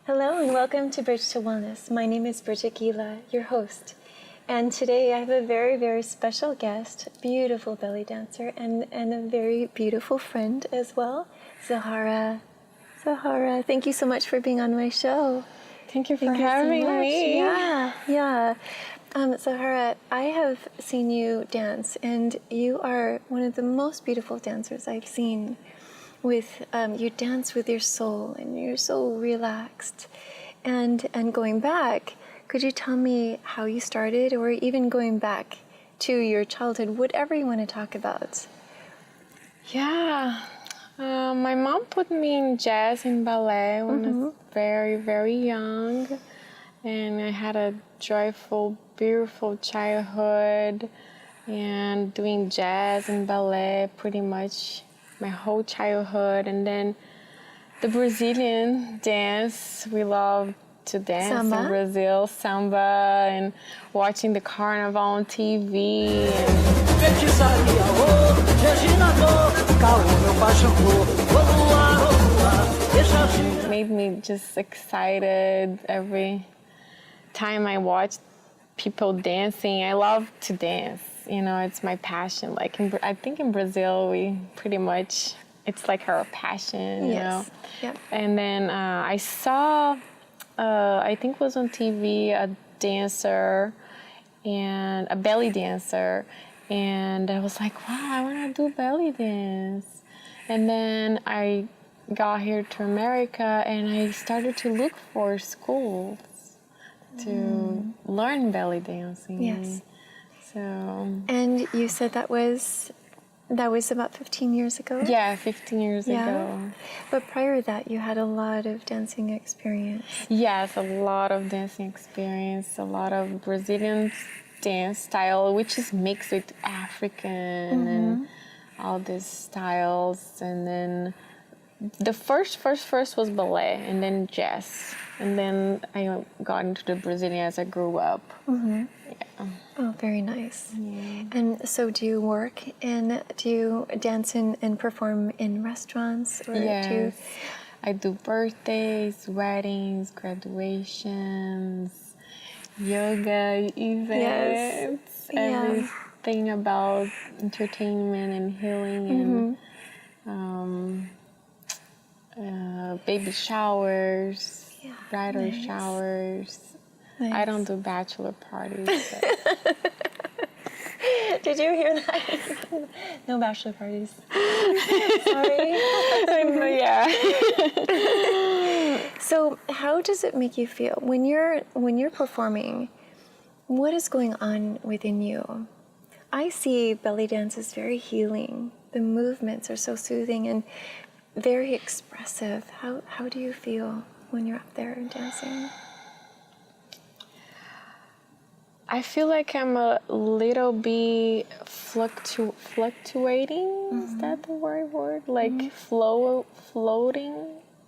Hello and welcome to Bridge to Wellness. My name is Bridget Gila, your host. And today I have a very, very special guest, beautiful belly dancer and a very beautiful friend as well, Zahara. Zahara, thank you so much for being on my show. Thank you for having me. Yeah. Zahara, I have seen you dance and you are one of the most beautiful dancers I've seen. You dance with your soul and you're so relaxed. And going back, could you tell me how you started, or even going back to your childhood, whatever you want to talk about? Yeah, my mom put me in jazz and ballet when I was very, very young, and I had a joyful, beautiful childhood, and doing jazz and ballet pretty much my whole childhood. And then the Brazilian dance, we love to dance Samba? in Brazil, samba, and watching the carnival on TV. It made me just excited every time I watched people dancing. I love to dance. You know, it's my passion. Like I think in Brazil, we pretty much, it's like our passion, you know. Yep. And then I saw, I think it was on TV, a dancer and a belly dancer. And I was like, wow, I want to do belly dance. And then I got here to America and I started to look for schools to learn belly dancing. Yes. So. And you said that was about 15 years ago? Yeah, 15 years ago. But prior to that, you had a lot of dancing experience. Yes, a lot of dancing experience, a lot of Brazilian dance style, which is mixed with African and all these styles. And then the first was ballet and then jazz. And then I got into the Brazilian as I grew up. Yeah. Oh, very nice. Yeah. And so do you dance and perform in restaurants? Or Yes. I do birthdays, weddings, graduations, yoga events, everything about entertainment and healing and baby showers, bridal showers. Nice. I don't do bachelor parties. Did you hear that? No bachelor parties. Sorry. Yeah. So how does it make you feel when you're performing? What is going on within you? I see belly dance as very healing. The movements are so soothing and very expressive. How do you feel when you're up there and dancing? I feel like I'm a little bit fluctuating. Is that the right word? Like floating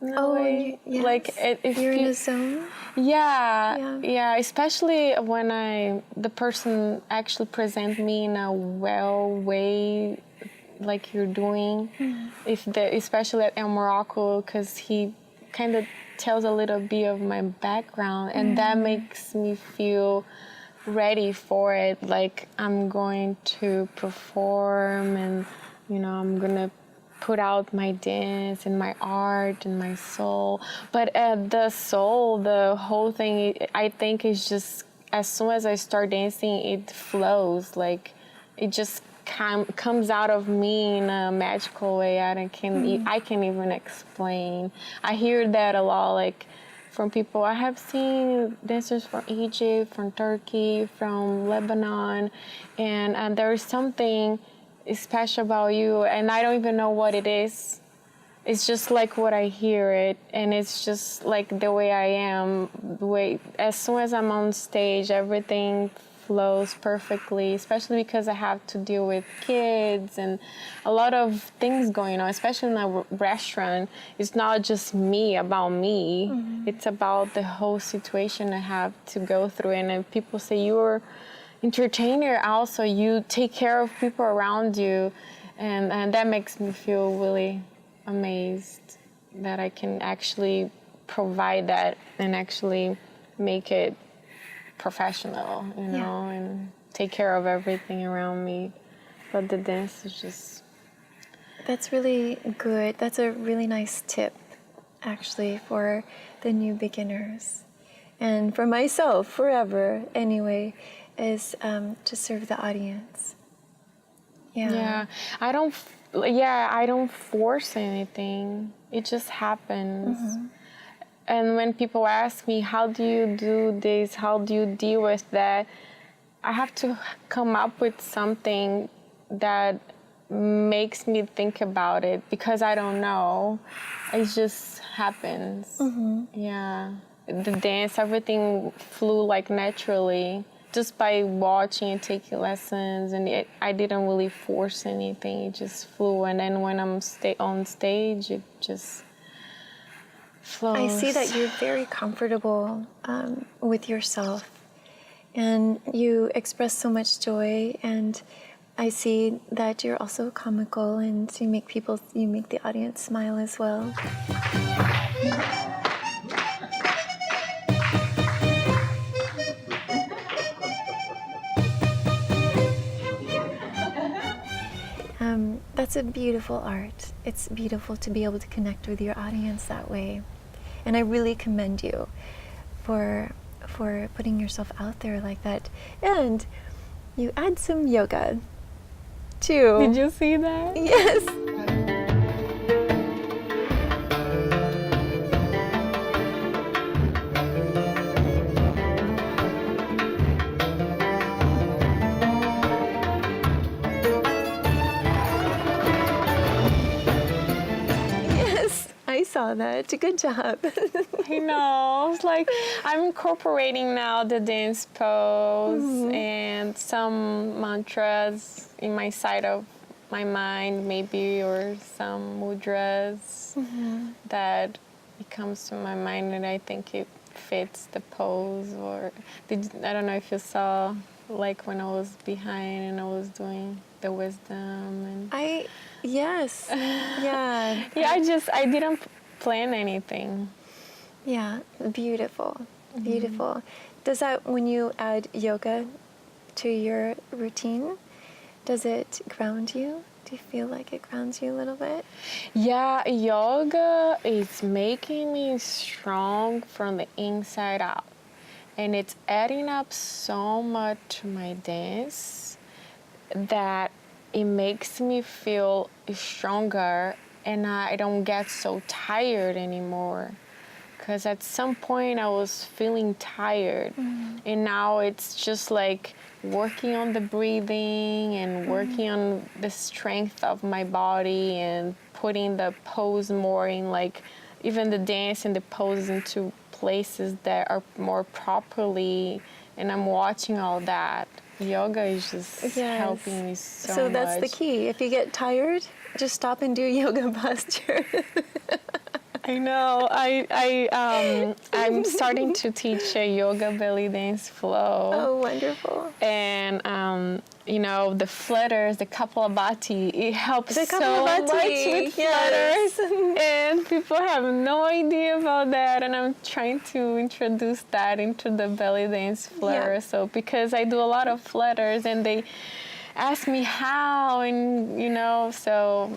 in a way. Yes. Like if you're in a zone. Yeah. Especially when the person actually present me in a well way, like you're doing. Especially at El Morocco, because he kind of tells a little bit of my background, and that makes me feel ready for it, like I'm going to perform and I'm gonna put out my dance and my art and my soul. But the soul, the whole thing, I think is just as soon as I start dancing, it flows, like it just comes out of me in a magical way. I can't even explain. I hear that a lot, like from people. I have seen dancers from Egypt, from Turkey, from Lebanon, and there is something special about you, and I don't even know what it is. It's just like what I hear it, and it's just like the way I am. As soon as I'm on stage, everything flows perfectly, especially because I have to deal with kids and a lot of things going on, especially in a restaurant. It's not just about me. It's about the whole situation I have to go through. And if people say you're entertainer, also you take care of people around you, and that makes me feel really amazed that I can actually provide that and actually make it professional, you know, and take care of everything around me. But the dance is just... That's really good. That's a really nice tip, actually, for the new beginners. And for myself, forever, anyway, is to serve the audience. Yeah. I don't force anything. It just happens. Mm-hmm. And when people ask me, how do you do this? How do you deal with that? I have to come up with something that makes me think about it, because I don't know. It just happens. Mm-hmm. Yeah. The dance, everything flew like naturally, just by watching and taking lessons, and I didn't really force anything. It just flew, and then when I'm on stage, it just flows. I see that you're very comfortable with yourself, and you express so much joy, and I see that you're also comical, and you make the audience smile as well. That's a beautiful art. It's beautiful to be able to connect with your audience that way. And I really commend you for putting yourself out there like that. And you add some yoga, too. Did you see that? Yes. I saw that. Good job. I know. It's like I'm incorporating now the dance pose and some mantras in my side of my mind, maybe, or some mudras that it comes to my mind, and I think it fits the pose. Or I don't know if you saw, like when I was behind and I was doing the wisdom. And yes. Yeah. Yeah, I didn't plan anything. Yeah, beautiful. Beautiful. Does that, when you add yoga to your routine, does it ground you? Do you feel like it grounds you a little bit? Yeah, yoga is making me strong from the inside out. And it's adding up so much to my dance that it makes me feel stronger, and I don't get so tired anymore. Because at some point I was feeling tired, and now it's just like working on the breathing and working on the strength of my body and putting the pose more in, like, even the dance and the pose into places that are more properly, and I'm watching all that. Yoga is just helping me so much. So that's the key. If you get tired, just stop and do yoga posture. I know. I'm starting to teach a yoga belly dance flow. Oh, wonderful. And you know, the flutters, the kapalabhati, it helps so much with flutters. And people have no idea about that, and I'm trying to introduce that into the belly dance flutter. Yeah. So because I do a lot of flutters, and they ask me how, and you know, so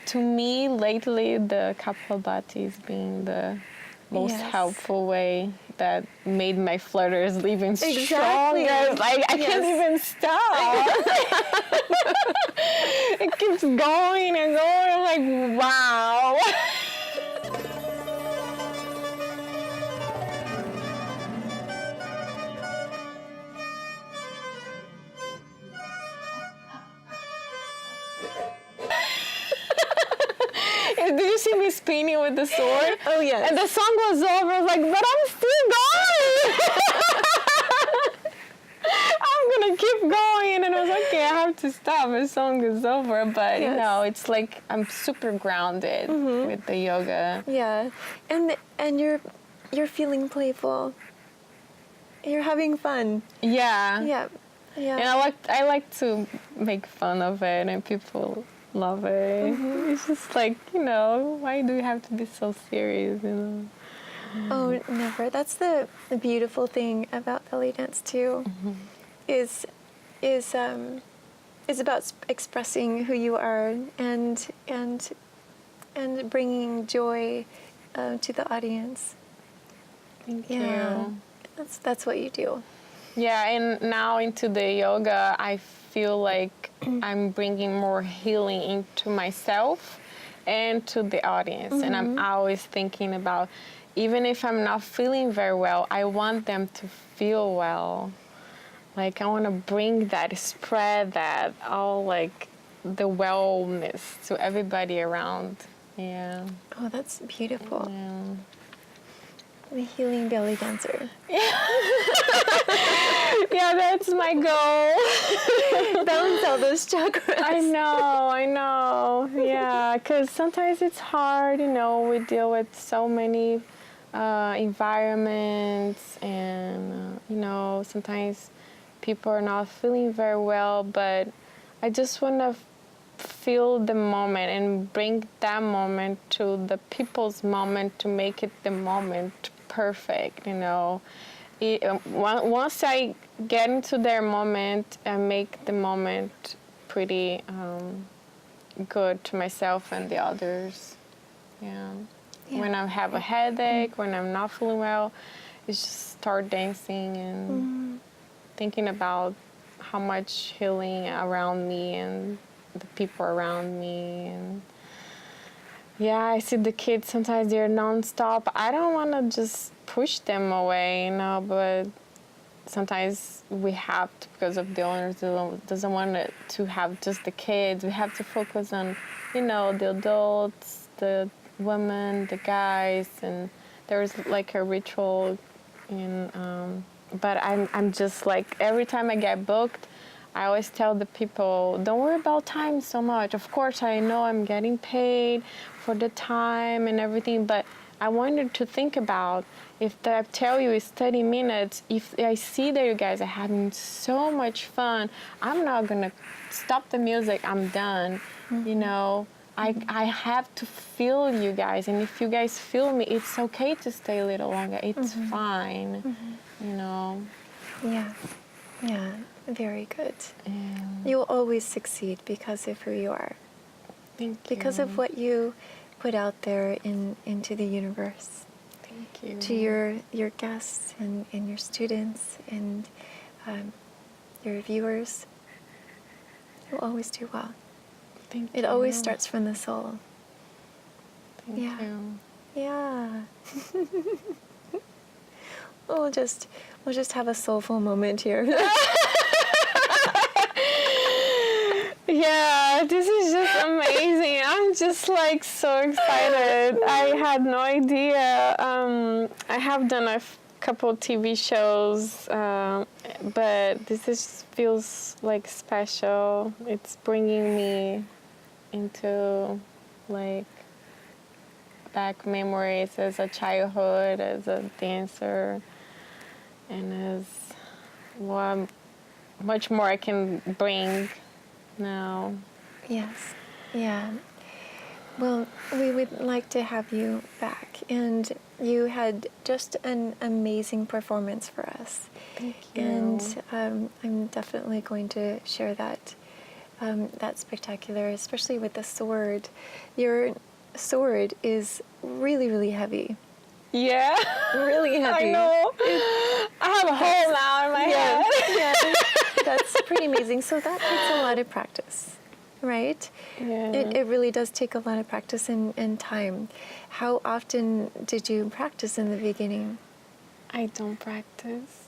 to me lately the kapalabhati has been the most helpful way that made my flutters even stronger. Like I can't even stop. It keeps going and going. I'm like, wow. Did you see me spinning with the sword? Oh, yes. And the song was over. I was like, but I'm still going. I'm going to keep going. And I was like, okay, I have to stop. The song is over. But, you know, it's like I'm super grounded with the yoga. Yeah. And you're feeling playful. You're having fun. Yeah. Yeah. Yeah. And I like to make fun of it, and people love it. It's just like, you know, why do you have to be so serious, you know? Oh, never. That's the beautiful thing about belly dance too, is about expressing who you are and bringing joy to the audience. Thank Yeah, you. that's what you do. Yeah, and now into the yoga, I feel like I'm bringing more healing into myself and to the audience. And I'm always thinking about, even if I'm not feeling very well, I want them to feel well. Like, I want to bring that, spread that, all like the wellness to everybody around. Yeah. Oh, that's beautiful. Yeah. The healing belly dancer. Yeah, that's my goal. Balance all those chakras. I know. Yeah, because sometimes it's hard, we deal with so many environments and, sometimes people are not feeling very well, but I just want to feel the moment and bring that moment to the people's moment to make it the moment perfect, Once I get into their moment, I make the moment pretty good to myself and the others. Yeah. When I have a headache, when I'm not feeling well, it's just start dancing and thinking about how much healing around me and the people around me. And yeah, I see the kids sometimes they're nonstop. I don't want to just push them away, but sometimes we have to, because of the owners doesn't want it to have just the kids. We have to focus on, the adults, the women, the guys, and there's like a ritual. But I'm just like, every time I get booked, I always tell the people, don't worry about time so much. Of course, I know I'm getting paid for the time and everything, but I wanted to think about, if I tell you it's 30 minutes, if I see that you guys are having so much fun, I'm not going to stop the music. I'm done, I have to feel you guys, and if you guys feel me, it's okay to stay a little longer. It's fine, Yeah, very good. Yeah. You'll always succeed because of who you are. Thank you. Because of what you put out there into the universe. Thank you. To your guests and your students and your viewers. You'll always do well. Thank you. It always starts from the soul. Thank you. Yeah. We'll just have a soulful moment here. Yeah, this is just amazing. I'm just like so excited. I had no idea. I have done a couple TV shows, but this feels like special. It's bringing me into like back memories as a childhood, as a dancer, and as much more I can bring now. Yes. Yeah. Well, we would like to have you back, and you had just an amazing performance for us. Thank you. And I'm definitely going to share that. That's spectacular, especially with the sword. Your sword is really, really heavy. Yeah. Really heavy. I know. I have a hole now in my head. Yeah, that's pretty amazing. So that takes a lot of practice, right? Yeah. It really does take a lot of practice and time. How often did you practice in the beginning? I don't practice.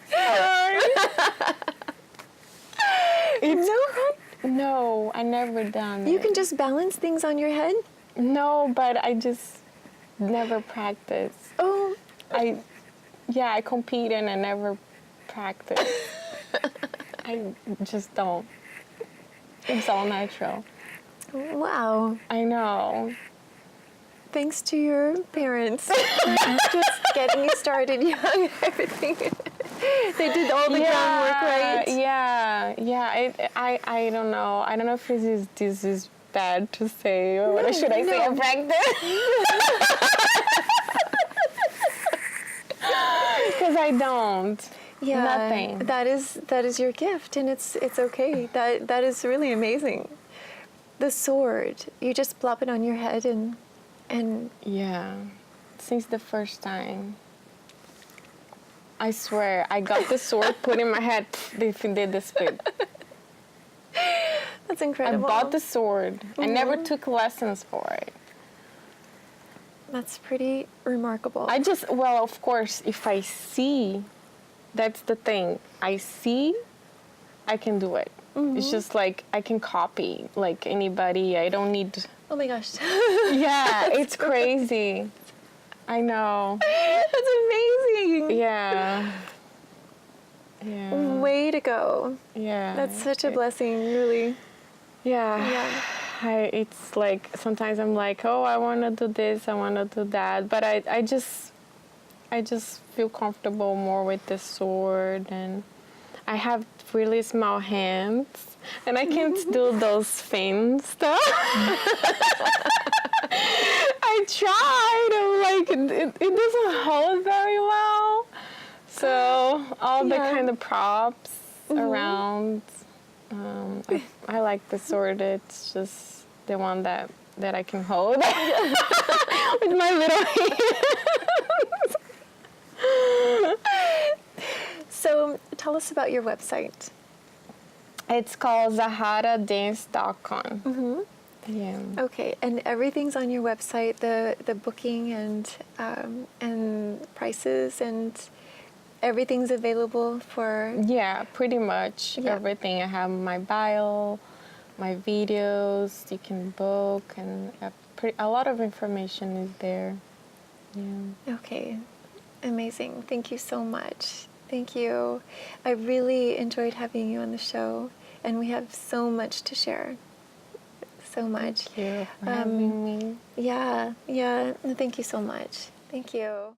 Sorry. No, I never done You it. can just balance things on your head? No, but I just never practice. Oh. I compete and I never practice. I just don't. It's all natural. Wow. I know. Thanks to your parents. Just getting you started young and everything. They did all the groundwork, right? Yeah. I don't know. I don't know if this is bad to say, or what should I say? A practice? Because I don't. Yeah, Nothing. That is your gift, and it's okay. That is really amazing. The sword, you just plop it on your head, and yeah, since the first time. I swear, I got the sword put in my head. They did the split. that's incredible. I bought the sword. I never took lessons for it. That's pretty remarkable. Well, of course, if I see, that's the thing. I see, I can do it. It's just like I can copy like anybody. I don't need. Oh my gosh. Yeah, it's crazy. I know. That's amazing. Yeah. Yeah. Way to go. Yeah. That's such a blessing, really. Yeah. It's like sometimes I'm like, oh, I want to do this, I want to do that, but I just feel comfortable more with the sword, and I have really small hands, and I can't do those fin stuff. I tried, I'm like, it doesn't hold very well. So all the kind of props around, I like the sword. It's just the one that I can hold with my little hands. So tell us about your website. It's called zaharadance.com. Yeah. Okay, and everything's on your website, the booking and prices, and everything's available for... Yeah, pretty much everything. I have my bio, my videos, you can book, and a lot of information is there. Yeah. Okay, amazing. Thank you so much. Thank you. I really enjoyed having you on the show, and we have so much to share. So much. Thank you for having me. Yeah. Thank you so much. Thank you.